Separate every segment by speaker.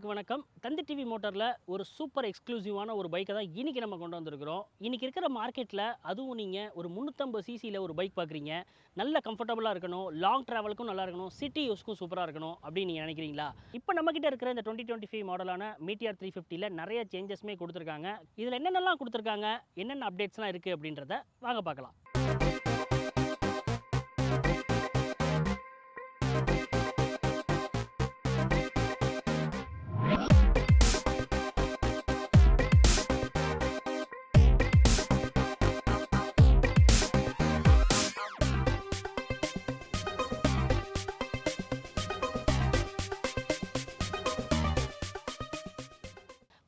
Speaker 1: நண்பர்களுக்கு வணக்கம். தந்தி டிவி மோட்டார்ல ஒரு சூப்பர் எக்ஸ்க்ளூசிவான ஒரு பைக்கை தான் இன்னைக்கு நம்ம கொண்டு வந்திருக்கிறோம். இன்னைக்கு இருக்கிற மார்க்கெட்டில் அதுவும் நீங்கள் ஒரு 350 சிசியில் ஒரு பைக் பார்க்குறீங்க, நல்ல கம்ஃபர்டபுளாக இருக்கணும், லாங் ட்ராவலுக்கும் நல்லா இருக்கணும், சிட்டி யூஸ்க்கும் சூப்பராக இருக்கணும் அப்படின்னு நீங்கள் நினைக்கிறீங்களா? இப்போ நம்மக்கிட்ட இருக்கிற இந்த 2025 மாடலான மீட்டியார் 350ல் நிறைய சேஞ்சஸ்மே கொடுத்துருக்காங்க. இதில் என்னென்னலாம் கொடுத்துருக்காங்க, என்னென்ன அப்டேட்ஸ்லாம் இருக்குது அப்படின்றத வாங்க பார்க்கலாம்.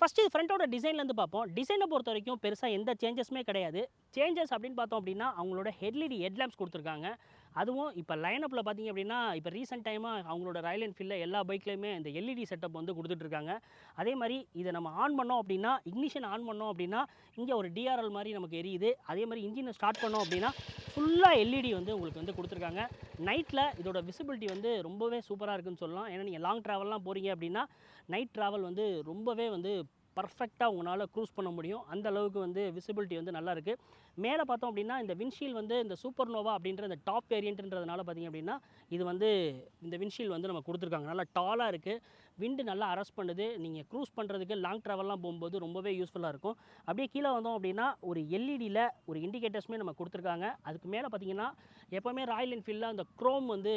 Speaker 1: ஃபஸ்ட்டு ஃப்ரண்ட்டோட டிசைன்லேருந்து பார்ப்போம். டிசைனை பொறுத்த வரைக்கும் பெருசாக எந்த சேஞ்சஸுமே கிடையாது. சேஞ்சஸ் அப்படின்னு பார்த்தோம் அப்படின்னா அவங்களோட ஹெட்லாம்ப்ஸ் கொடுத்துருக்காங்க. அதுவும் இப்போ லைனப்பில் பார்த்தீங்க அப்படின்னா இப்போ ரீசெண்ட் டைமாக அவங்களோட ராயல் என்ஃபீல்டில் எல்லா பைக்லேயுமே இந்த எல்இடி செட்டப் வந்து கொடுத்துட்ருக்காங்க. அதே மாதிரி இதை நம்ம ஆன் பண்ணோம் அப்படின்னா, இக்னிஷன் ஆன் பண்ணோம் அப்படின்னா இங்கே ஒரு டிஆர்எல் மாதிரி நமக்கு எரியுது. அதே மாதிரி இன்ஜினை ஸ்டார்ட் பண்ணோம் அப்படின்னா ஃபுல்லாக எல்இடி வந்து உங்களுக்கு வந்து கொடுத்துருக்காங்க. நைட்டில் இதோட விசிபிலிட்டி வந்து ரொம்பவே சூப்பராக இருக்குதுன்னு சொல்லலாம். ஏன்னா நீங்கள் லாங் ட்ராவல்லாம் போகிறீங்க அப்படின்னா நைட் ட்ராவல் வந்து ரொம்பவே வந்து பர்ஃபெக்டாக உங்களால் க்ரூஸ் பண்ண முடியும். அந்த அளவுக்கு வந்து விசிபிலிட்டி வந்து நல்லா இருக்குது. மேலே பார்த்தோம் அப்படின்னா இந்த விண்ட்ஷீல்டு வந்து இந்த சூப்பர் நோவா அப்படின்ற இந்த டாப் வேரியண்ட்ன்றதுனால பார்த்திங்க அப்படின்னா இது வந்து இந்த விண்ட்ஷீல்டு வந்து நம்ம கொடுத்துருக்காங்க. நல்லா டாலாக இருக்குது, விண்டு நல்லா அரெஸ்ட் பண்ணுது. நீங்கள் க்ரூஸ் பண்ணுறதுக்கு லாங் ட்ராவல்லாம் போகும்போது ரொம்பவே யூஸ்ஃபுல்லாக இருக்கும். அப்படியே கீழே வந்தோம் அப்படின்னா ஒரு எல்இடியில் ஒரு இண்டிகேட்டர்ஸுமே நம்ம கொடுத்துருக்காங்க. அதுக்கு மேலே பார்த்திங்கன்னா எப்போவுமே ராயல் என்ஃபீல்டில் அந்த க்ரோம் வந்து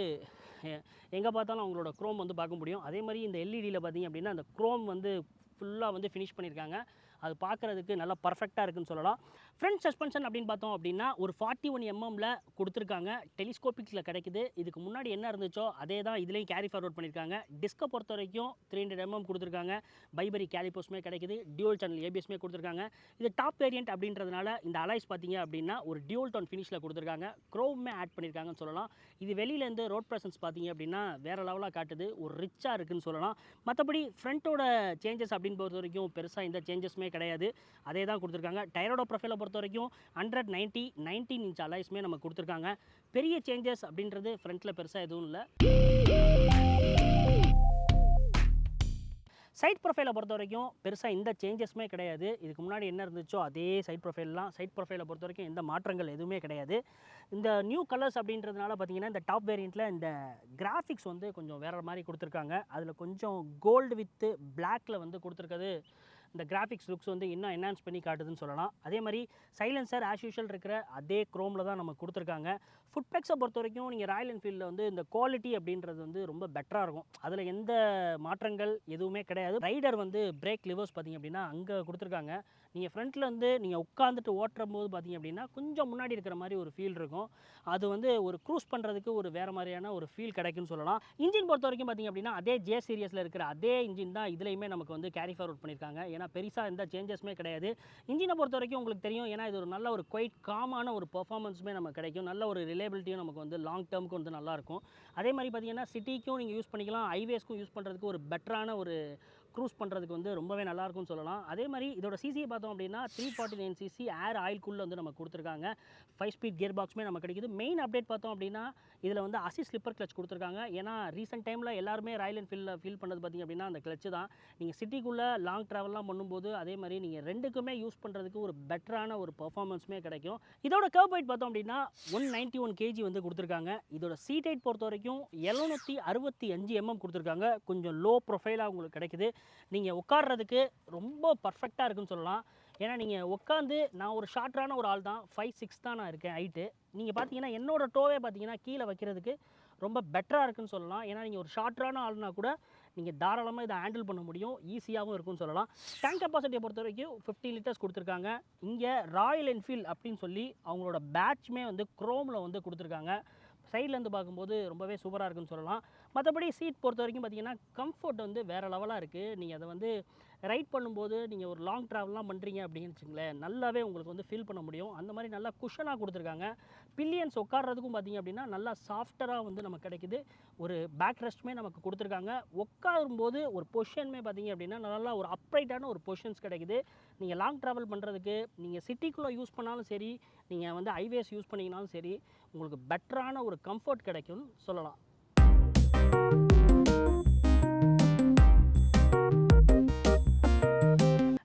Speaker 1: எங்கே பார்த்தாலும் அவங்களோட க்ரோம் வந்து பார்க்க முடியும். அதே மாதிரி இந்த எல்இடியில் பார்த்திங்க அப்படின்னா அந்த க்ரோம் வந்து ஃபுல்லாக வந்து ஃபினிஷ் பண்ணியிருக்காங்க. அது பார்க்குறதுக்கு நல்லா பர்ஃபெக்டாக இருக்குன்னு சொல்லலாம். ஃப்ரண்ட் சஸ்பென்ஷன் அப்படின்னு பார்த்தோம் அப்படின்னா ஒரு 41 mmல கொடுத்துருக்காங்க. டெலிஸ்கோபிக்ஸில் கிடைக்குது. இதுக்கு முன்னாடி என்ன இருந்துச்சோ அதே தான் இதுலேயும் கேரி ஃபார்வர்ட் பண்ணியிருக்காங்க. டிஸ்கை பொறுத்த வரைக்கும் 300 mm கொடுத்துருக்காங்க. பைபரி கேலிப்போஸ்மே கிடைக்குது. டியூல் சேனல் ஏபிஎஸ்மே கொடுத்துருக்காங்க. இது டாப் வேரியண்ட் அப்படின்றதுனால இந்த அலாய்ஸ் பார்த்தீங்க அப்படின்னா ஒரு டியூல் டோன் ஃபினிஷில் கொடுத்துருக்காங்க. க்ரோமே ஆட் பண்ணியிருக்காங்கன்னு சொல்லலாம். இது வெளியிலேருந்து ரோட் ப்ரெசன்ஸ் பார்த்தீங்க அப்படின்னா வேறு லெவலாக காட்டுது. ஒரு ரிச்சாக இருக்குதுன்னு சொல்லலாம். மற்றபடி ஃப்ரண்ட்டோட சேஞ்சஸ் அப்படின்னு பொறுத்த வரைக்கும் பெருசாக எந்த சேஞ்சஸுமே கிடையாது. அதே தான் கொடுத்துருக்காங்க. டயரோட ப்ரொஃபைலை பொறுத்த வரைக்கும் 19 இன்ச் அலாய்ஸ்மே நம்ம கொடுத்துருக்காங்க. பெரிய சேஞ்சஸ் அப்படின்றது ஃப்ரண்ட்டில் பெருசாக எதுவும் இல்லை. சைட் ப்ரொஃபைலை பொறுத்த வரைக்கும் பெருசாக எந்த சேஞ்சஸுமே கிடையாது. இதுக்கு முன்னாடி என்ன இருந்துச்சோ அதே சைட் ப்ரொஃபைலை பொறுத்த வரைக்கும் எந்த மாற்றங்கள் எதுவுமே கிடையாது. இந்த நியூ கலர்ஸ் அப்படின்றதுனால பார்த்தீங்கன்னா இந்த டாப் வேரியண்ட்டில் இந்த கிராஃபிக்ஸ் வந்து கொஞ்சம் வேறு மாதிரி கொடுத்துருக்காங்க. அதில் கொஞ்சம் கோல்டு வித்து பிளாக்கில் வந்து கொடுத்துருக்கிறது இந்த கிராஃபிக்ஸ் லுக்ஸ் வந்து இன்னும் என்ஹான்ஸ் பண்ணி காட்டுதுன்னு சொல்லலாம். அதே மாதிரி சைலன்சர் ஆஸ் யூஷுவல் இருக்கிற அதே க்ரோமில் தான் நம்ம கொடுத்துருக்காங்க. ஃபுட்பேக்ஸை பொறுத்த வரைக்கும் நீங்கள் ராயல் என்ஃபீல்டில் வந்து இந்த குவாலிட்டி அப்படின்றது வந்து ரொம்ப பெட்டராக இருக்கும். அதில் எந்த மாற்றங்கள் எதுவுமே கிடையாது. ரைடர் வந்து பிரேக் லிவர்ஸ் பார்த்திங்க அப்படின்னா அங்கே கொடுத்துருக்காங்க. நீங்கள் ஃப்ரண்ட்டில் வந்து நீங்கள் உட்காந்துட்டு ஓட்டுறும் போது பார்த்திங்க அப்படின்னா கொஞ்சம் முன்னாடி இருக்கிற மாதிரி ஒரு ஃபீல் இருக்கும். அது வந்து ஒரு க்ரூஸ் பண்ணுறதுக்கு ஒரு வேறு மாதிரியான ஒரு ஃபீல் கிடைக்குன்னு சொல்லலாம். இன்ஜின் பொறுத்த வரைக்கும் பார்த்திங்க அப்படின்னா அதே ஜே சீரியஸில் இருக்கிற அதே இன்ஜின் தான் இதுலேயுமே நமக்கு வந்து கேரி ஃபார்வர்ட் பண்ணியிருக்காங்க. ஏன்னா பெருசாக எந்த சேஞ்சஸுமே கிடையாது. இன்ஜினை பொறுத்த வரைக்கும் உங்களுக்கு தெரியும், ஏன்னா இது ஒரு நல்ல ஒரு குவைட் காமான ஒரு பெர்ஃபார்மன்ஸுமே நமக்கு கிடைக்கும். நல்ல ஒரு ரிலேபிலிட்டியும் நமக்கு வந்து லாங் டேர்முக்கு வந்து நல்லாயிருக்கும். அதே மாதிரி பார்த்திங்கன்னா சிட்டிக்கும் நீங்கள் யூஸ் பண்ணிக்கலாம், ஹைவேஸ்க்கும் யூஸ் பண்ணுறதுக்கு ஒரு பெட்டரான ஒரு க்ரூஸ் பண்ணுறதுக்கு வந்து ரொம்பவே நல்லாயிருக்கும்னு சொல்லலாம். அதே மாதிரி இதோட சிசியை பார்த்தோம் அப்படின்னா 349 சிசி ஏர் ஆயில்குள்ளே வந்து நம்ம கொடுத்துருக்காங்க. 5 ஸ்பீட் கியர் பாக்ஸுமே நம்ம கிடைக்குது. மெயின் அப்டேட் பார்த்தோம் அப்படின்னா இதில் வந்து அசிஸ்ட் ஸ்லிப்பர் கிளச் கொடுத்துருக்காங்க. ஏன்னா ரீசெண்ட் டைமில் எல்லாருமே ராயல் என்ஃபீல்டில் ஃபீல் பண்ணது பார்த்திங்க அப்படின்னா அந்த கிளச்சு தான். நீங்கள் சிட்டிக்குள்ளே லாங் ட்ராவல்லாம் பண்ணும்போது அதே மாதிரி நீங்கள் ரெண்டுக்குமே யூஸ் பண்ணுறதுக்கு ஒரு பெட்டரான ஒரு பர்ஃபார்மன்ஸுமே கிடைக்கும். இதோட கர்வ் ஹைட் பார்த்தோம் அப்படின்னா 191 kg வந்து கொடுத்துருக்காங்க. இதோட சீட் ஹைட் பொறுத்த வரைக்கும் 765 mm கொடுத்துருக்காங்க. கொஞ்சம் லோ ப்ரொஃபைலாக உங்களுக்கு கிடைக்குது. நீங்கள் உட்கார்றதுக்கு ரொம்ப பர்ஃபெக்டாக இருக்குன்னு சொல்லலாம். ஏன்னா நீங்கள் உட்காந்து நான் ஒரு ஷார்ட்டான ஒரு ஆள் தான், 5'6" தான் நான் இருக்கேன் ஹைட்டு. நீங்கள் பார்த்தீங்கன்னா என்னோடய டோவே பார்த்தீங்கன்னா கீழே வைக்கிறதுக்கு ரொம்ப பெட்டராக இருக்குன்னு சொல்லலாம். ஏன்னா நீங்கள் ஒரு ஷார்ட்டான ஆள்னா கூட நீங்கள் தாராளமாக இதை ஹேண்டில் பண்ண முடியும், ஈஸியாகவும் இருக்குன்னு சொல்லலாம். டேங்க் கெப்பாசிட்டியை பொறுத்த வரைக்கும் 50 லிட்டர்ஸ் கொடுத்துருக்காங்க. இங்கே ராயல் என்ஃபீல்ட் அப்படின்னு சொல்லி அவங்களோட பேட்ச்மே வந்து க்ரோமில் வந்து கொடுத்துருக்காங்க. சைட்லேருந்து பார்க்கும்போது ரொம்பவே சூப்பராக இருக்குன்னு சொல்லலாம். மற்றபடி சீட் பொறுத்த வரைக்கும் பார்த்திங்கன்னா கம்ஃபர்ட் வந்து வேறு லெவலாக இருக்குது. நீங்கள் அதை வந்து ரைட் பண்ணும்போது நீங்கள் ஒரு லாங் ட்ராவல்லாம் பண்ணுறீங்க அப்படின்னு வச்சுங்களேன், நல்லாவே உங்களுக்கு வந்து ஃபீல் பண்ண முடியும். அந்த மாதிரி நல்லா குஷனாக கொடுத்துருக்காங்க. பில்லியன்ஸ் உட்கார்றதுக்கும் பார்த்திங்க அப்படின்னா நல்லா சாஃப்டராக வந்து நமக்கு கிடைக்குது. ஒரு பேக் ரெஸ்ட்டுமே நமக்கு கொடுத்துருக்காங்க. உட்காரும்போது ஒரு பொசிஷனுமே பார்த்திங்க அப்படின்னா நல்லா ஒரு அப்ரைட்டான ஒரு பொசிஷன்ஸ் கிடைக்குது. நீங்கள் லாங் ட்ராவல் பண்ணுறதுக்கு நீங்கள் சிட்டிக்குள்ளே யூஸ் பண்ணாலும் சரி, நீங்கள் வந்து ஹைவேஸ் யூஸ் பண்ணிங்கனாலும் சரி, உங்களுக்கு பெட்டரான ஒரு கம்ஃபர்ட் கிடைக்கும்னு சொல்லலாம்.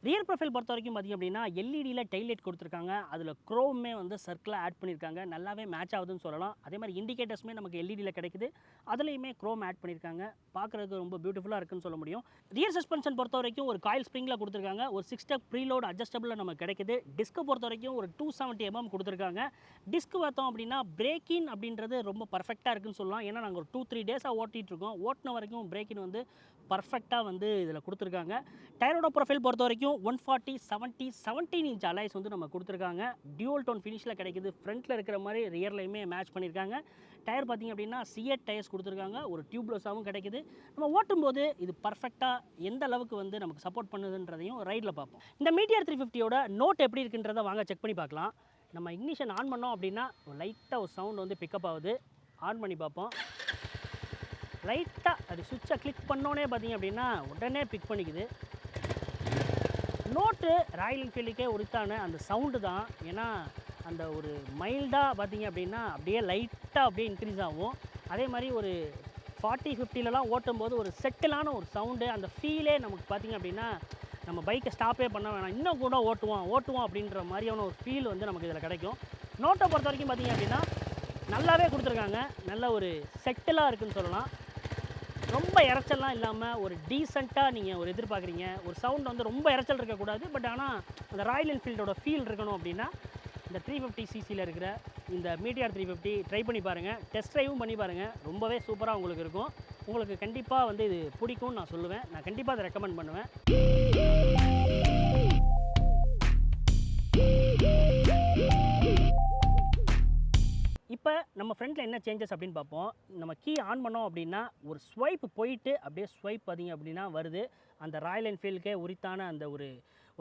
Speaker 1: ரியர் ப்ரொஃபைல் பொறுத்த வரைக்கும் பார்த்திங்க அப்படின்னா எல்இடியில் டெய்லைட் கொடுத்துருக்காங்க. அதில் க்ரோமே வந்து சர்க்கிளாக ஆட் பண்ணியிருக்காங்க. நல்லாவே மேட்ச் ஆகுதுன்னு சொல்லலாம். அதே மாதிரி இண்டிகேட்டர்ஸுமே நமக்கு எல்இடியில் கிடைக்குது. அதுலேயுமே க்ரோம் ஆட் பண்ணியிருக்காங்க. பார்க்குறதுக்கு ரொம்ப பியூட்டிஃபுல்லாக இருக்குன்னு சொல்ல முடியும். ரியர் சஸ்பென்ஷன் பொறுத்த வரைக்கும் ஒரு காயில் ஸ்ப்ரிங்கில் கொடுத்துருக்காங்க. ஒரு 6 ஸ்டெப் ப்ரீலோட் அட்ஜஸ்டபிளில் நமக்கு கிடைக்குது. டிஸ்க்கு பொறுத்த வரைக்கும் ஒரு 270 mm கொடுத்துருக்காங்க. டிஸ்க் பார்த்தோம் அப்படின்னா பிரேக்கின் அப்படின்றது ரொம்ப பர்ஃபெக்டாக இருக்குன்னு சொல்லலாம். ஏன்னா நாங்கள் ஒரு 2-3 டேஸாக ஓட்டிகிட்டு இருக்கோம். ஓட்டின வரைக்கும் பிரேக்கின் வந்து பர்ஃபெக்டாக வந்து இதில் கொடுத்துருக்காங்க. டயரோட ப்ரொஃபைல் பொறுத்த வரைக்கும் 140, 70, 17 இன்ச் அலாய்ஸ் வந்து நம்ம கொடுத்துருக்காங்க. டியூல் டோன் ஃபினிஷில் கிடைக்குது. ஃப்ரண்ட்டில் இருக்கிற மாதிரி ரியர்லையுமே மேட்ச் பண்ணியிருக்காங்க. டயர் பார்த்திங்க அப்படின்னா சிஎட் டயர்ஸ் கொடுத்துருக்காங்க. ஒரு டியூப்லெஸ்ஸாகவும் கிடைக்குது. நம்ம ஓட்டும்போது இது பர்ஃபெக்டாக எந்த அளவுக்கு வந்து நமக்கு சப்போர்ட் பண்ணுதுன்றதையும் ரைடில் பார்ப்போம். இந்த மீட்டியார் 350யோட நோட் எப்படி இருக்குன்றதை வாங்க செக் பண்ணி பார்க்கலாம். நம்ம இக்னிஷன் ஆன் பண்ணோம் அப்படின்னா லைட்டாக ஒரு சவுண்ட் வந்து பிக்கப் ஆகுது. ஆன் பண்ணி பார்ப்போம். லைட்டாக அது சுவிட்சை கிளிக் பண்ணோன்னே பார்த்திங்க அப்படின்னா உடனே பிக் பண்ணிக்குது. நோட்டு ராயல் என்ஃபீல்டுக்கே உரித்தான அந்த சவுண்டு தான். ஏன்னா அந்த ஒரு மைல்டாக பார்த்திங்க அப்படின்னா அப்படியே லைட்டாக அப்படியே இன்க்ரீஸ் ஆகும். அதே மாதிரி ஒரு 40, 50லலாம் ஓட்டும்போது ஒரு செட்டிலான ஒரு சவுண்டு, அந்த ஃபீலே நமக்கு பார்த்திங்க அப்படின்னா நம்ம பைக்கை ஸ்டாப்பே பண்ண வேணாம், இன்னும் கூட ஓட்டுவோம் அப்படின்ற மாதிரியான ஒரு ஃபீல் வந்து நமக்கு இதில் கிடைக்கும். நோட்டை பொறுத்த வரைக்கும் பார்த்திங்க அப்படின்னா நல்லாவே கொடுத்துருக்காங்க. நல்ல ஒரு செட்டிலாக இருக்குதுன்னு சொல்லலாம். ரொம்ப இரைச்சல்லாம் இல்லாமல் ஒரு டீசெண்டாக நீங்கள் ஒரு எதிர்பார்க்குறீங்க. ஒரு சவுண்ட் வந்து ரொம்ப இரைச்சல் இருக்கக்கூடாது. பட் ஆனால் அந்த ராயல் என்ஃபீல்டோட ஃபீல் இருக்கணும் அப்படின்னா இந்த 350cc இருக்கிற இந்த மீட்டியார் 350 ட்ரை பண்ணி பாருங்கள். டெஸ்ட் ட்ரைவும் பண்ணி பாருங்கள். ரொம்பவே சூப்பராக உங்களுக்கு இருக்கும். உங்களுக்கு கண்டிப்பாக வந்து இது பிடிக்கும்னு நான் சொல்லுவேன். நான் கண்டிப்பாக அதை ரெக்கமெண்ட் பண்ணுவேன். இப்போ நம்ம ஃப்ரண்ட்டில் என்ன சேஞ்சஸ் அப்படின்னு பார்ப்போம். நம்ம கீ ஆன் பண்ணோம் அப்படின்னா ஒரு ஸ்வைப் போயிட்டு அப்படியே ஸ்வைப் பார்த்திங்க அப்படின்னா வருது. அந்த ராயல் என்ஃபீல்டுக்கே உரித்தான அந்த ஒரு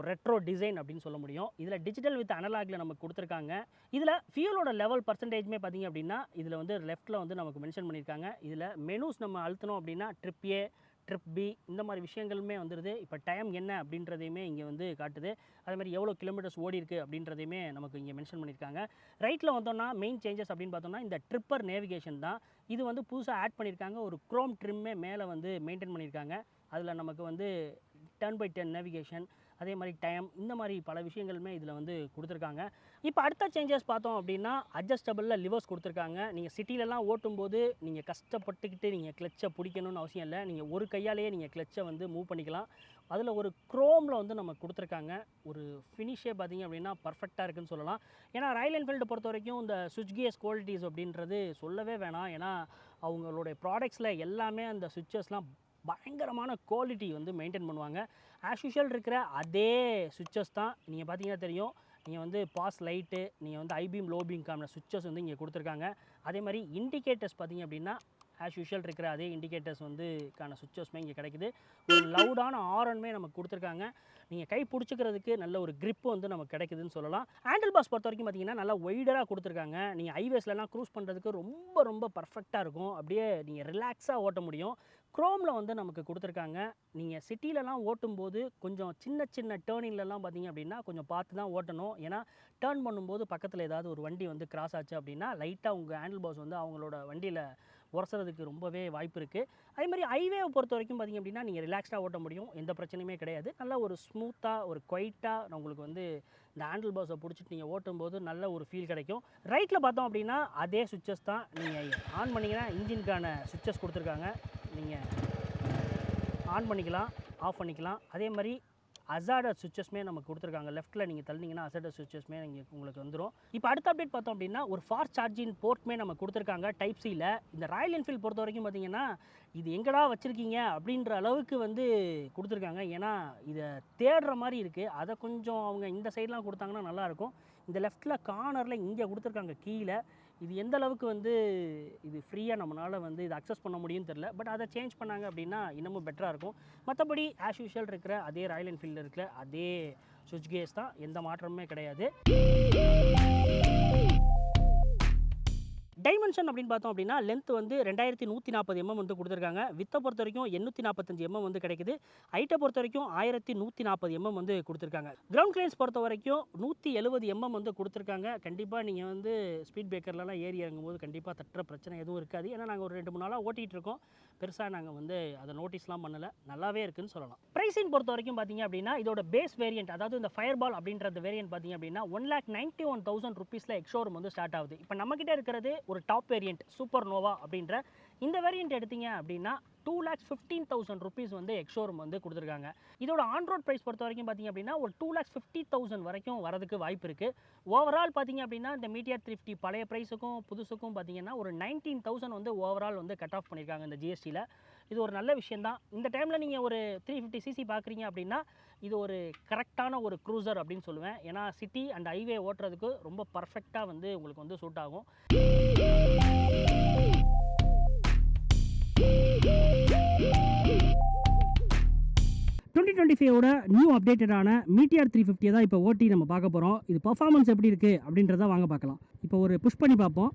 Speaker 1: ரெட்ரோ டிசைன் அப்படின்னு சொல்ல முடியும். இதில் டிஜிட்டல் வித் அனலாகில் நமக்கு கொடுத்துருக்காங்க. இதில் ஃபியூலோட லெவல் பர்சன்டேஜ்மே பார்த்திங்க அப்படின்னா இதில் வந்து லெஃப்ட்டில் வந்து நமக்கு மென்ஷன் பண்ணியிருக்காங்க. இதில் மெனூஸ் நம்ம அழுத்தணும் அப்படின்னா ட்ரிப் ஏ, ட்ரிப் பி இந்த மாதிரி விஷயங்களுமே வந்துடுது. இப்போ டைம் என்ன அப்படின்றதையுமே இங்கே வந்து காட்டுது. அதே மாதிரி எவ்வளோ கிலோமீட்டர்ஸ் ஓடி இருக்குது அப்படின்றதையுமே நமக்கு இங்கே மென்ஷன் பண்ணியிருக்காங்க. ரைட்டில் வந்தோம்னா மெயின் சேஞ்சஸ் அப்படின்னு பார்த்தோம்னா இந்த ட்ரிப்பர் நேவிகேஷன் தான். இது வந்து புதுசாக ஆட் பண்ணியிருக்காங்க. ஒரு க்ரோம் ட்ரிம்மே மேலே வந்து மெயின்டைன் பண்ணியிருக்காங்க. அதில் நமக்கு வந்து 10x10 நேவிகேஷன், அதே மாதிரி டைம், இந்த மாதிரி பல விஷயங்களுமே இதில் வந்து கொடுத்துருக்காங்க. இப்போ அடுத்த சேஞ்சஸ் பார்த்தோம் அப்படின்னா அட்ஜஸ்டபிளில் லிவர்ஸ் கொடுத்துருக்காங்க. நீங்கள் சிட்டிலலாம் ஓட்டும்போது நீங்கள் கஷ்டப்பட்டுக்கிட்டு நீங்கள் கிளச்சை பிடிக்கணும்னு அவசியம் இல்லை. நீங்கள் ஒரு கையாலேயே நீங்கள் கிளச்சை வந்து மூவ் பண்ணிக்கலாம். அதில் ஒரு க்ரோமில் வந்து நம்ம கொடுத்துருக்காங்க. ஒரு ஃபினிஷே பார்த்திங்க அப்படின்னா பர்ஃபெக்டாக இருக்குதுன்னு சொல்லலாம். ஏன்னா ராயல் என்ஃபீல்டு பொறுத்த வரைக்கும் இந்த சுவிட்ச் கியர்ஸ் குவாலிட்டிஸ் அப்படின்றது சொல்லவே வேணாம். ஏன்னா அவங்களுடைய ப்ராடக்ட்ஸில் எல்லாமே அந்த சுவிட்சஸ்லாம் பயங்கரமான குவாலிட்டி வந்து மெயின்டைன் பண்ணுவாங்க. ஆஸ் யூஷுவல் இருக்கிற அதே சுவிட்சஸ் தான். நீங்கள் பார்த்தீங்கன்னா தெரியும். நீங்கள் வந்து பாஸ் லைட்டு, நீங்கள் வந்து ஐபீம் லோ பீம்கான சுவிட்சஸ் வந்து இங்கே கொடுத்துருக்காங்க. அதே மாதிரி இண்டிகேட்டர்ஸ் பார்த்திங்க அப்படின்னா ஆஸ் யூஷுவல் இருக்கிற அதே இண்டிகேட்டர்ஸ் வந்து சுவிட்சஸ்மே இங்கே கிடைக்குது. ஒரு லவுடான ஆரன்மே நமக்கு கொடுத்துருக்காங்க. நீங்கள் கை பிடிச்சிக்கிறதுக்கு நல்ல ஒரு grip வந்து நமக்கு கிடைக்குதுன்னு சொல்லலாம். ஹேண்டில் பாஸ் பொறுத்த வரைக்கும் பார்த்தீங்கன்னா நல்லா ஒய்டராக கொடுத்துருக்காங்க. நீங்கள் ஹைவேஸ்லலாம் க்ரூஸ் பண்ணுறதுக்கு ரொம்ப பர்ஃபெக்டாக இருக்கும். அப்படியே நீங்கள் ரிலாக்ஸாக ஓட்ட முடியும். க்ரோமில் வந்து நமக்கு கொடுத்துருக்காங்க. நீங்கள் சிட்டிலலாம் ஓட்டும்போது கொஞ்சம் சின்ன டேர்னிங்லலாம் பார்த்தீங்க அப்படின்னா கொஞ்சம் பார்த்து தான் ஓட்டணும். ஏன்னா டேர்ன் பண்ணும்போது பக்கத்தில் ஏதாவது ஒரு வண்டி வந்து கிராஸ் ஆச்சு அப்படின்னா லைட்டாக உங்கள் ஹேண்டில் பாஸ் வந்து அவங்களோட வண்டியில் உரசுறதுக்கு ரொம்பவே வாய்ப்பு இருக்குது. அதே மாதிரி ஹைவேவை பொறுத்த வரைக்கும் பார்த்திங்க அப்படின்னா நீங்கள் ரிலாக்ஸ்டாக ஓட்ட முடியும். எந்த பிரச்சனையுமே கிடையாது. நல்லா ஒரு ஸ்மூத்தாக ஒரு குவைட்டாக உங்களுக்கு வந்து இந்த ஹேண்டில் பாஸை பிடிச்சிட்டு நீங்கள் ஓட்டும்போது நல்ல ஒரு ஃபீல் கிடைக்கும். ரைட்டில் பார்த்தோம் அப்படின்னா அதே சுவிட்சஸ் தான். நீங்கள் ஆன் பண்ணிங்கன்னா இன்ஜினுக்கான சுவிட்சஸ் கொடுத்துருக்காங்க. நீங்கள் ஆன் பண்ணிக்கலாம், ஆஃப் பண்ணிக்கலாம். அதே மாதிரி அசாடர் சுவிட்சஸ்மே நமக்கு கொடுத்துருக்காங்க. லெஃப்ட்டில் நீங்கள் தள்ளினீங்கன்னா அசாடர் சுவிட்சஸ்மே உங்களுக்கு வந்துடும். இப்போ அடுத்த அப்டேட் பார்த்தோம் அப்படின்னா ஒரு ஃபாஸ்ட் சார்ஜிங் போர்ட்மே நம்ம கொடுத்துருக்காங்க டைப் சியில். இந்த ராயல் என்ஃபீல்டு பொறுத்த வரைக்கும் பார்த்தீங்கன்னா இது எங்கடா வச்சுருக்கீங்க அப்படின்ற அளவுக்கு வந்து கொடுத்துருக்காங்க. ஏன்னா இதை தேடுற மாதிரி இருக்குது. அதை கொஞ்சம் அவங்க இந்த சைட்லாம் கொடுத்தாங்கன்னா நல்லாயிருக்கும். இந்த லெஃப்ட்டில் கார்னரில் இங்கே கொடுத்துருக்காங்க கீழே. இது எந்த அளவுக்கு வந்து இது ஃப்ரீயாக நம்மளால் வந்து இதை அக்சஸ் பண்ண முடியும்னு தெரில. பட் அதை சேஞ்ச் பண்ணாங்க அப்படின்னா இன்னமும் பெட்டராக இருக்கும். மற்றபடி ஆஸ் யூஷுவல் இருக்கிற அதே ராயல் என்ஃபீல்டில் இருக்கிற அதே சுவிட்ச் கேஸ் தான். எந்த மாற்றமுமே கிடையாது. டைமென்ஷன் அப்படின்னு பார்த்தோம் அப்படின்னா லென்த் வந்து 2140 mm வந்து கொடுத்துருக்காங்க. வித்தை பொறுத்த வரைக்கும் 845 mm வந்து கிடைக்குது. ஹைட்டை பொறுத்த வரைக்கும் 1140 mm வந்து கொடுத்துருக்காங்க. கிரவுண்ட் கிளியரன்ஸ் பொறுத்த வரைக்கும் 170 mm வந்து கொடுத்துருக்காங்க. கண்டிப்பாக நீங்கள் வந்து ஸ்பீட் பிரேக்கர்லாம் ஏறி இறங்கும்போது கண்டிப்பாக தட்டுற பிரச்சனை எதுவும் இருக்காது. ஏன்னா நாங்கள் ஒரு 2-3 நாளாக ஓட்டிகிட்டு இருக்கோம். பெருசாக நாங்கள் வந்து அதை நோட்டீஸ்லாம் பண்ணலை, நல்லாவே இருக்குன்னு சொல்லலாம். ப்ரைஸிங் பொறுத்த வரைக்கும் பார்த்தீங்க அப்படின்னா இதோட பேஸ் வேரியன்ட், அதாவது இந்த ஃபயர்பால் அப்படின்றது வேரியன்ட் பார்த்தீங்க அப்படின்னா 1,91,000 ருபீஸில் எக்ஸோரூம் வந்து ஸ்டார்ட் ஆகுது. இப்போ நம்மக்கிட்ட இருக்கிறது ஒரு டாப் வேரியன்ட் சூப்பர் நோவா அப்படின்ற இந்த வேரியன்ட் எடுத்தீங்க அப்படின்னா 2,15,000 ருபீஸ் வந்து எக்ஸோரூம் வந்து கொடுத்துருக்காங்க. இதோட ஆன்ரோட் ப்ரைஸ் பொறுத்த வரைக்கும் பார்த்தீங்க அப்படின்னா ஒரு 2,50,000 வரைக்கும் வரதுக்கு வாய்ப்பு இருக்குது. ஓவரால் பார்த்தீங்க அப்படின்னா இந்த மீட்டியார் 350 பழைய ப்ரைஸுக்கும் புதுசுக்கும் பார்த்தீங்கன்னா ஒரு 19,000 வந்து ஓவரால் வந்து கட் ஆஃப் பண்ணியிருக்காங்க இந்த ஜிஎஸ்டியில். இது ஒரு நல்ல விஷயம் தான். இந்த டைமில் நீங்கள் ஒரு 350cc பார்க்குறீங்க அப்படின்னா இது ஒரு கரெக்டான ஒரு க்ரூசர் அப்படின்னு சொல்லுவேன். ஏன்னா சிட்டி அண்ட் ஹைவே ஓட்டுறதுக்கு ரொம்ப பர்ஃபெக்டாக வந்து உங்களுக்கு வந்து சூட் ஆகும். 2025 நியூ அப்டேட்டடான மீட்டியார் 350 தான் இப்போ ஓட்டி நம்ம பார்க்க போகிறோம். இது பர்ஃபார்மன்ஸ் எப்படி இருக்குது அப்படின்றத வாங்க பார்க்கலாம். இப்போ ஒரு புஷ் பண்ணி பார்ப்போம்.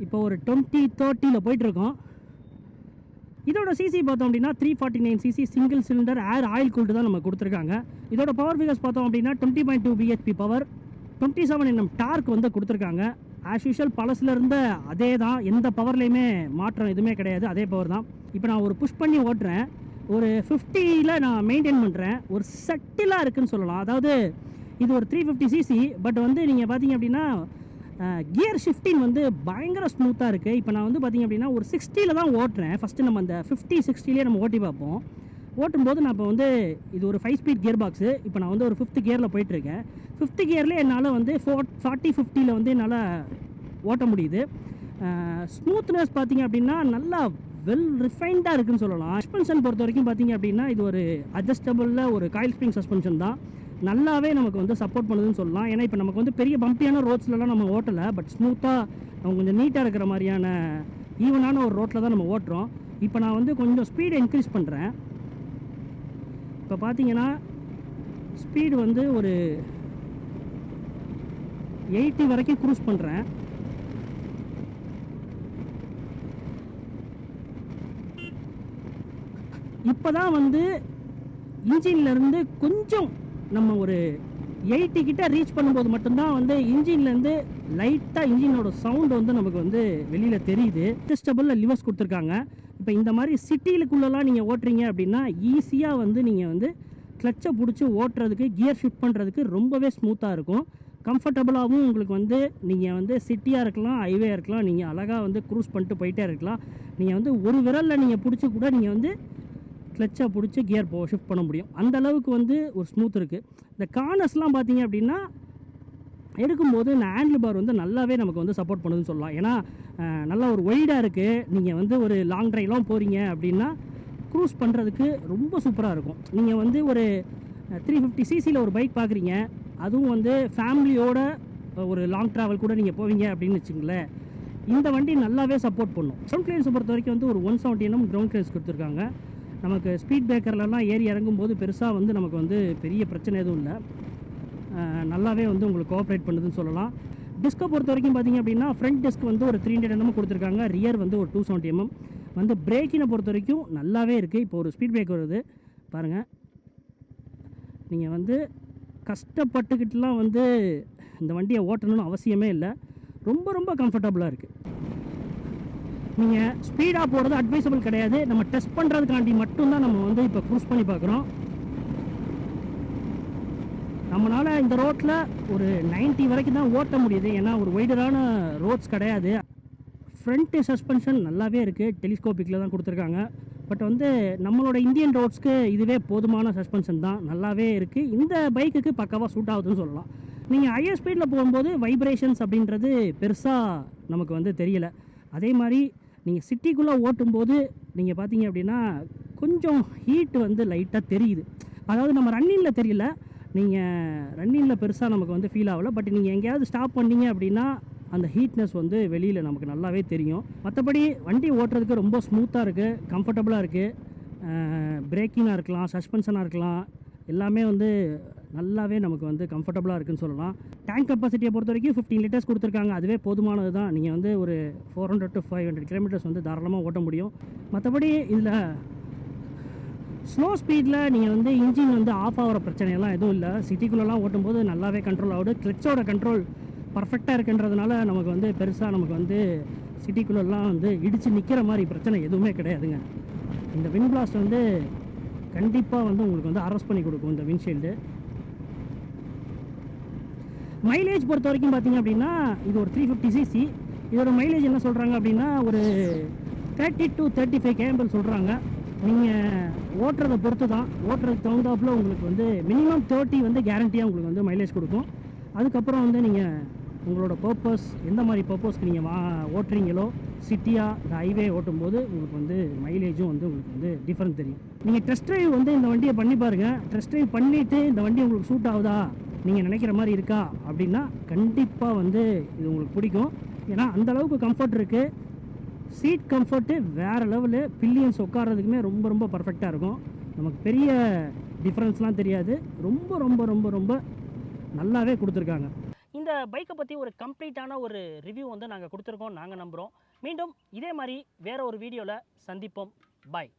Speaker 1: இப்போ ஒரு 20-30 போயிட்டுருக்கோம். இதோட சிசி பார்த்தோம் அப்படின்னா 349cc சிங்கிள் சிலிண்டர் ஏர் ஆயில் கூல்டு தான் நம்ம கொடுத்துருக்காங்க. இதோட பவர் ஃபிகர்ஸ் பார்த்தோம் அப்படின்னா 20.2 bhp பவர், 27 Nm டார்க் வந்து கொடுத்துருக்காங்க. ஆஸ் யூஷுவல் பழசில் இருந்த அதே தான், எந்த பவர்லேயுமே மாற்றம் எதுவுமே கிடையாது, அதே பவர் தான். இப்போ நான் ஒரு புஷ் பண்ணி ஓட்டுறேன், ஒரு 50ல் நான் மெயின்டைன் பண்ணுறேன். ஒரு செட்டிலாக இருக்குதுன்னு சொல்லலாம். அதாவது இது ஒரு 350cc, பட் வந்து நீங்கள் பார்த்தீங்க அப்படின்னா கியர் ஷிஃப்டிங் வந்து பயங்கர ஸ்மூத்தாக இருக்குது. இப்போ நான் வந்து பார்த்தீங்க அப்படின்னா ஒரு 60ல் தான் ஓட்டுறேன். ஃபஸ்ட்டு நம்ம அந்த 50-60லேயே நம்ம ஓட்டி பார்ப்போம். ஓட்டும்போது நான் இப்போ வந்து இது ஒரு 5 ஸ்பீட் கியர் பாக்ஸு. இப்போ நான் வந்து ஒரு 5th கியரில் போயிட்டுருக்கேன். 5th கியரில் என்னால் வந்து 40-50ல் வந்து என்னால் ஓட்ட முடியுது. ஸ்மூத்னஸ் பார்த்தீங்க அப்படின்னா நல்லா வெல் ரிஃபைன்டாக இருக்குதுன்னு சொல்லலாம். சஸ்பென்ஷன் பொறுத்த வரைக்கும் பார்த்தீங்க அப்படின்னா இது ஒரு அட்ஜஸ்டபுளில் ஒரு காயில் ஸ்ப்ரிங் சஸ்பென்ஷன் தான். நல்லாவே நமக்கு வந்து சப்போர்ட் பண்ணுதுன்னு சொல்லலாம். ஏன்னா இப்போ நமக்கு வந்து பெரிய பம்பியான ரோட்ஸ்லலாம் நம்ம ஓட்டலை, பட் ஸ்மூத்தாக நம்ம கொஞ்சம் நீட்டாக இருக்கிற மாதிரியான ஈவனான ஒரு ரோட்டில் தான் நம்ம ஓட்டுறோம். இப்போ நான் வந்து கொஞ்சம் ஸ்பீடை இன்க்ரீஸ் பண்ணுறேன். இப்போ பார்த்தீங்கன்னா ஸ்பீடு வந்து ஒரு 80 வரைக்கும் க்ரூஸ் பண்ணுறேன். இப்போ தான் வந்து இன்ஜின்லேருந்து கொஞ்சம் நம்ம ஒரு 80 கிட்ட ரீச் பண்ணும்போது மட்டும்தான் வந்து இன்ஜின்லேருந்து லைட்டாக இன்ஜினோட சவுண்டு வந்து நமக்கு வந்து வெளியில் தெரியுது. அட்ஜஸ்டபிளில் லிவர்ஸ் கொடுத்துருக்காங்க. இப்போ இந்த மாதிரி சிட்டிலுக்குள்ளெல்லாம் நீங்கள் ஓட்டுறீங்க அப்படின்னா ஈஸியாக வந்து நீங்கள் வந்து கிளச்சை பிடிச்சி ஓட்டுறதுக்கு, கியர் ஷிஃப்ட் பண்ணுறதுக்கு ரொம்பவே ஸ்மூத்தாக இருக்கும். கம்ஃபர்டபுளாகவும் உங்களுக்கு வந்து நீங்கள் வந்து சிட்டியாக இருக்கலாம், ஹைவேயாக இருக்கலாம், நீங்கள் அழகாக வந்து க்ரூஸ் பண்ணிட்டு போயிட்டே இருக்கலாம். நீங்கள் வந்து ஒரு விரலில் நீங்கள் பிடிச்சி கூட நீங்கள் வந்து கிளச்சை பிடிச்சி கியர் ஷிஃப்ட் பண்ண முடியும். அந்த அளவுக்கு வந்து ஒரு ஸ்மூத் இருக்குது. இந்த கார்னர்ஸ்லாம் பார்த்தீங்க அப்படின்னா எடுக்கும்போது இந்த ஹேண்டில் பார் வந்து நல்லாவே நமக்கு வந்து சப்போர்ட் பண்ணுதுன்னு சொல்லலாம். ஏன்னா நல்லா ஒரு ஒய்டாக இருக்குது. நீங்கள் வந்து ஒரு லாங் ட்ரைவ்லாம் போகிறீங்க அப்படின்னா க்ரூஸ் பண்ணுறதுக்கு ரொம்ப சூப்பராக இருக்கும். நீங்கள் வந்து ஒரு 350cc ஒரு பைக் பார்க்குறீங்க, அதுவும் வந்து ஃபேமிலியோட ஒரு லாங் ட்ராவல் கூட நீங்கள் போவீங்க அப்படின்னு வச்சுங்களேன், இந்த வண்டி நல்லாவே சப்போர்ட் பண்ணும். கிரவுண்ட் கிளியரன்ஸை பொறுத்த வரைக்கும் வந்து ஒரு 170 mm கிரவுண்ட் கிளியரன்ஸ் கொடுத்துருக்காங்க. நமக்கு ஸ்பீட் பிரேக்கர்லலாம் ஏறி இறங்கும்போது பெருசாக வந்து நமக்கு வந்து பெரிய பிரச்சனை எதுவும் இல்லை. நல்லாவே வந்து உங்களுக்கு கோஆப்ரேட் பண்ணுதுன்னு சொல்லலாம். டிஸ்கை பொறுத்த வரைக்கும் பார்த்தீங்க அப்படின்னா ஃப்ரண்ட் டிஸ்க் வந்து ஒரு 300 mm கொடுத்துருக்காங்க. ரியர் வந்து ஒரு 270 mm. வந்து பிரேக்கினை பொறுத்த வரைக்கும் நல்லாவே இருக்குது. இப்போ ஒரு ஸ்பீட் பிரேக் வருது பாருங்கள். நீங்கள் வந்து கஷ்டப்பட்டுக்கிட்டுலாம் வந்து இந்த வண்டியை ஓட்டணும்னு அவசியமே இல்லை. ரொம்ப ரொம்ப கம்ஃபர்டபுளாக இருக்குது. நீங்கள் ஸ்பீடாக போகிறது அட்வைசபிள் கிடையாது. நம்ம டெஸ்ட் பண்ணுறதுக்காண்டி மட்டும்தான் நம்ம வந்து இப்போ க்ரூஸ் பண்ணி பார்க்குறோம். நம்மளால் இந்த ரோட்டில் ஒரு 90 வரைக்கும் தான் ஓட்ட முடியுது. ஏன்னா ஒரு வைடரான ரோட்ஸ் கிடையாது. ஃப்ரண்ட் சஸ்பென்ஷன் நல்லாவே இருக்குது. டெலிஸ்கோபிக்கில் தான் கொடுத்துருக்காங்க. பட் வந்து நம்மளோட இந்தியன் ரோட்ஸ்க்கு இதுவே போதுமான சஸ்பென்ஷன் தான், நல்லாவே இருக்குது. இந்த பைக்குக்கு பக்காவாக சூட் ஆகுதுன்னு சொல்லலாம். நீங்கள் ஹையர் ஸ்பீடில் போகும்போது வைப்ரேஷன்ஸ் அப்படின்றது பெருசாக நமக்கு வந்து தெரியலை. அதே மாதிரி நீங்கள் சிட்டிக்குள்ளே ஓட்டும்போது நீங்கள் பார்த்தீங்க அப்படின்னா கொஞ்சம் ஹீட் வந்து லைட்டாக தெரியுது. அதாவது நம்ம ரன்னிங்கில் தெரியல, நீங்கள் ரன்னிங்கில் பெருசாக நமக்கு வந்து ஃபீல் ஆகலை. பட் நீங்கள் எங்கேயாவது ஸ்டாப் பண்ணீங்க அப்படின்னா அந்த ஹீட்னஸ் வந்து வெளியில் நமக்கு நல்லாவே தெரியும். மற்றபடி வண்டி ஓட்டுறதுக்கு ரொம்ப ஸ்மூத்தாக இருக்குது, கம்ஃபர்டபுளாக இருக்குது. பிரேக்கிங்காக இருக்கலாம், சஸ்பென்ஷனாக இருக்கலாம், எல்லாமே வந்து நல்லாவே நமக்கு வந்து கம்ஃபர்டபுளாக இருக்குதுன்னு சொல்லலாம். டேங்க் கெப்பாசிட்டியை பொறுத்த வரைக்கும் 15 லிட்டர்ஸ் கொடுத்துருக்காங்க. அதுவே போதுமானது தான். நீங்கள் வந்து ஒரு 400 to 500 கிலோமீட்டர்ஸ் வந்து தாராளமாக ஓட்ட முடியும். மற்றபடி இதில் ஸ்லோ ஸ்பீடில் நீங்கள் வந்து இன்ஜின் வந்து ஆஃப் ஆகிற பிரச்சனையெல்லாம் எதுவும் இல்லை. சிட்டிக்குள்ளெலாம் ஓட்டும்போது நல்லாவே கண்ட்ரோல் ஆகுது. கிளச்சோட கண்ட்ரோல் பர்ஃபெக்டாக இருக்குன்றதுனால நமக்கு வந்து பெருசாக நமக்கு வந்து சிட்டிக்குள்ளெல்லாம் வந்து இடித்து நிற்கிற மாதிரி பிரச்சனை எதுவுமே கிடையாதுங்க. இந்த விண்ட் பிளாஸ்ட் வந்து கண்டிப்பாக வந்து உங்களுக்கு வந்து அரெஸ்ட் பண்ணி கொடுக்கும் இந்த விண்ட்ஷீல்டு. மைலேஜ் பொறுத்த வரைக்கும் பார்த்தீங்க அப்படின்னா இது ஒரு 350cc. இதோட மைலேஜ் என்ன சொல்கிறாங்க அப்படின்னா ஒரு 30 to 35 km சொல்கிறாங்க. நீங்கள் ஓட்டுறதை பொறுத்து தான், ஓட்டுறதுக்கு தகுந்தாப்பில் உங்களுக்கு வந்து மினிமம் 30 வந்து கேரண்டியாக உங்களுக்கு வந்து மைலேஜ் கொடுக்கும். அதுக்கப்புறம் வந்து நீங்கள் உங்களோட பர்பஸ் எந்த மாதிரி பர்பஸ்க்கு நீங்கள் ஓட்டுறீங்களோ, சிட்டியாக இந்த ஹைவே ஓட்டும்போது உங்களுக்கு வந்து மைலேஜும் வந்து உங்களுக்கு வந்து டிஃப்ரெண்ட் தெரியும். நீங்கள் டெஸ்ட் ட்ரைவ் வந்து இந்த வண்டியை பண்ணி பாருங்கள். டெஸ்ட் ட்ரைவ் பண்ணிவிட்டு இந்த வண்டி உங்களுக்கு சூட் ஆகுதா, நீங்கள் நினைக்கிற மாதிரி இருக்கா அப்படின்னா கண்டிப்பாக வந்து இது உங்களுக்கு பிடிக்கும். ஏன்னா அந்தளவுக்கு கம்ஃபர்ட் இருக்குது. சீட் கம்ஃபர்ட்டு வேறு லெவலு. பில்லியன்ஸ் உட்காரதுக்குமே ரொம்ப ரொம்ப பர்ஃபெக்டாக இருக்கும். நமக்கு பெரிய டிஃப்ரென்ஸ்லாம் தெரியாது. ரொம்ப ரொம்ப ரொம்ப ரொம்ப நல்லாவே கொடுத்துருக்காங்க. இந்த பைக்கை பற்றி ஒரு கம்ப்ளீட்டான ஒரு ரிவ்யூ வந்து நாங்கள் கொடுத்துருக்கோம், நாங்கள் நம்புகிறோம். மீண்டும் இதே மாதிரி வேறு ஒரு வீடியோவில் சந்திப்போம். பாய்.